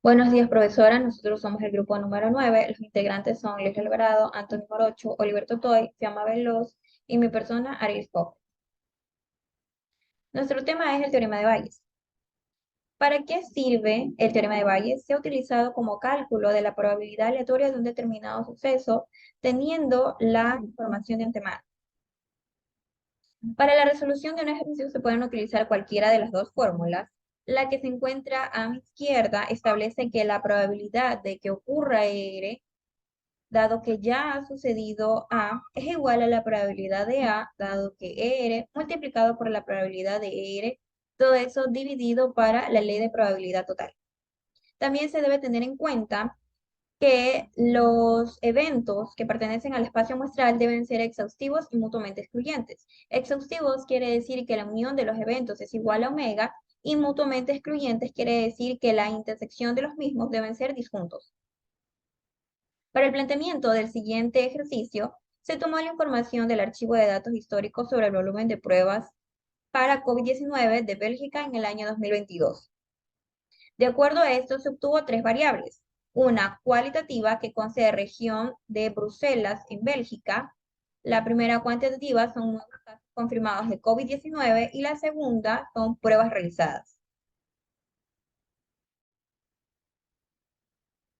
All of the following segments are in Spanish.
Buenos días, profesora. Nosotros somos el grupo número 9. Los integrantes son Luis Alvarado, Antonio Morocho, Oliver Totoy, Fiamma Veloz y mi persona, Ariel Pop. Nuestro tema es el teorema de Bayes. ¿Para qué sirve el teorema de Bayes? Se ha utilizado como cálculo de la probabilidad aleatoria de un determinado suceso, teniendo la información de antemano. Para la resolución de un ejercicio se pueden utilizar cualquiera de las dos fórmulas. La que se encuentra a mi izquierda establece que la probabilidad de que ocurra R dado que ya ha sucedido A, es igual a la probabilidad de A, dado que ER, multiplicado por la probabilidad de ER, todo eso dividido para la ley de probabilidad total. También se debe tener en cuenta que los eventos que pertenecen al espacio muestral deben ser exhaustivos y mutuamente excluyentes. Exhaustivos quiere decir que la unión de los eventos es igual a omega y mutuamente excluyentes quiere decir que la intersección de los mismos deben ser disjuntos. Para el planteamiento del siguiente ejercicio, se tomó la información del archivo de datos históricos sobre el volumen de pruebas para COVID-19 de Bélgica en el año 2022. De acuerdo a esto, se obtuvo tres variables. Una cualitativa que consta de región de Bruselas en Bélgica. La primera cuantitativa son nuevos casos confirmados de COVID-19 y la segunda son pruebas realizadas.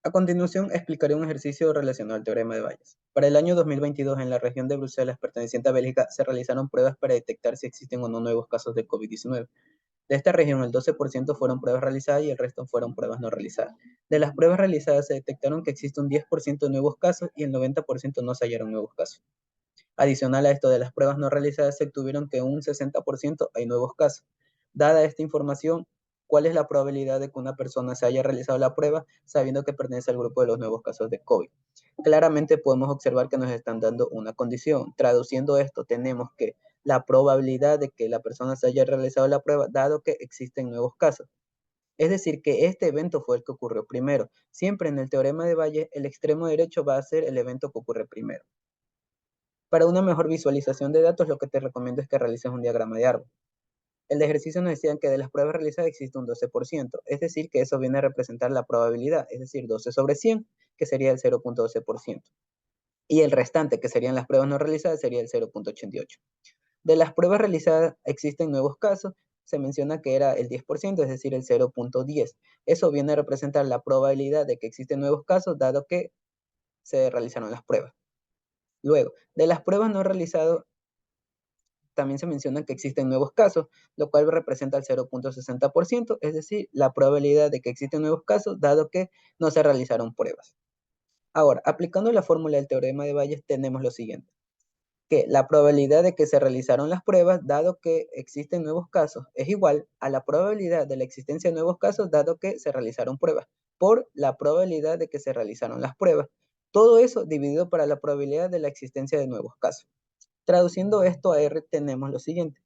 A continuación, explicaré un ejercicio relacionado al teorema de Bayes. Para el año 2022, en la región de Bruselas perteneciente a Bélgica, se realizaron pruebas para detectar si existen o no nuevos casos de COVID-19. De esta región, el 12% fueron pruebas realizadas y el resto fueron pruebas no realizadas. De las pruebas realizadas se detectaron que existe un 10% de nuevos casos y el 90% no se hallaron nuevos casos. Adicional a esto, de las pruebas no realizadas se obtuvieron que un 60% hay nuevos casos. Dada esta información, ¿cuál es la probabilidad de que una persona se haya realizado la prueba sabiendo que pertenece al grupo de los nuevos casos de COVID? Claramente podemos observar que nos están dando una condición. Traduciendo esto, tenemos que la probabilidad de que la persona se haya realizado la prueba, dado que existen nuevos casos. Es decir, que este evento fue el que ocurrió primero. Siempre en el teorema de Bayes, el extremo derecho va a ser el evento que ocurre primero. Para una mejor visualización de datos, lo que te recomiendo es que realices un diagrama de árbol. El ejercicio nos decía que de las pruebas realizadas existe un 12%, es decir, que eso viene a representar la probabilidad, es decir, 12 sobre 100, que sería el 0.12%. Y el restante, que serían las pruebas no realizadas, sería el 0.88. De las pruebas realizadas existen nuevos casos, se menciona que era el 10%, es decir, el 0.10. Eso viene a representar la probabilidad de que existen nuevos casos, dado que se realizaron las pruebas. Luego, de las pruebas no realizadas, también se menciona que existen nuevos casos, lo cual representa el 0.60%, es decir, la probabilidad de que existen nuevos casos, dado que no se realizaron pruebas. Ahora, aplicando la fórmula del teorema de Bayes, tenemos lo siguiente, que la probabilidad de que se realizaron las pruebas, dado que existen nuevos casos, es igual a la probabilidad de la existencia de nuevos casos, dado que se realizaron pruebas, por la probabilidad de que se realizaron las pruebas. Todo eso dividido para la probabilidad de la existencia de nuevos casos. Traduciendo esto a R, tenemos lo siguiente.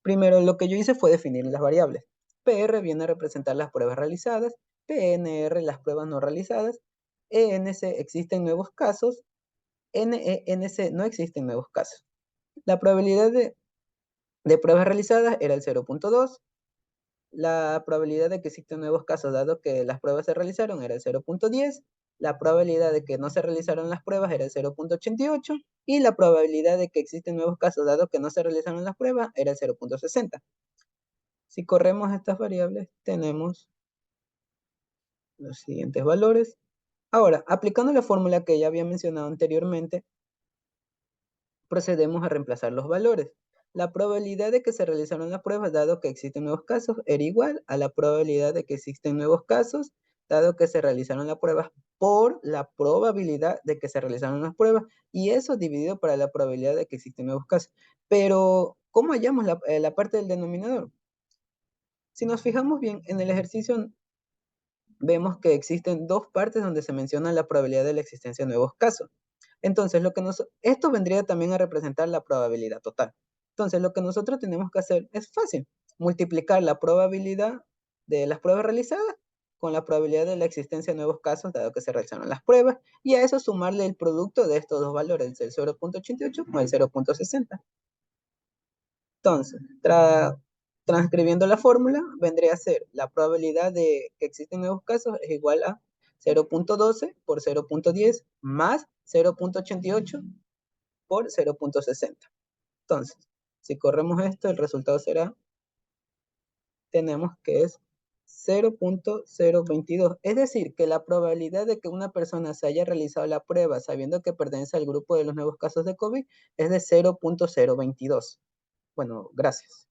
Primero, lo que yo hice fue definir las variables. PR viene a representar las pruebas realizadas, PNR las pruebas no realizadas, ENC existen nuevos casos, NENC no existen nuevos casos. La probabilidad de pruebas realizadas era el 0.2, la probabilidad de que existen nuevos casos dado que las pruebas se realizaron era el 0.10, la probabilidad de que no se realizaron las pruebas era el 0.88 y la probabilidad de que existen nuevos casos dado que no se realizaron las pruebas era el 0.60. Si corremos estas variables, tenemos los siguientes valores. Ahora, aplicando la fórmula que ya había mencionado anteriormente, procedemos a reemplazar los valores. La probabilidad de que se realizaron las pruebas, dado que existen nuevos casos, era igual a la probabilidad de que existen nuevos casos, dado que se realizaron las pruebas, por la probabilidad de que se realizaron las pruebas, y eso dividido para la probabilidad de que existen nuevos casos. Pero, ¿cómo hallamos la parte del denominador? Si nos fijamos bien en el ejercicio, vemos que existen dos partes donde se menciona la probabilidad de la existencia de nuevos casos. Entonces, esto vendría también a representar la probabilidad total. Entonces, lo que nosotros tenemos que hacer es fácil, multiplicar la probabilidad de las pruebas realizadas con la probabilidad de la existencia de nuevos casos, dado que se realizaron las pruebas, y a eso sumarle el producto de estos dos valores, el 0.88 o el 0.60. Entonces, Transcribiendo la fórmula, vendría a ser la probabilidad de que existen nuevos casos es igual a 0.12 por 0.10 más 0.88 por 0.60. Entonces, si corremos esto, el resultado será, tenemos que es 0.022. Es decir, que la probabilidad de que una persona se haya realizado la prueba sabiendo que pertenece al grupo de los nuevos casos de COVID es de 0.022. Bueno, gracias.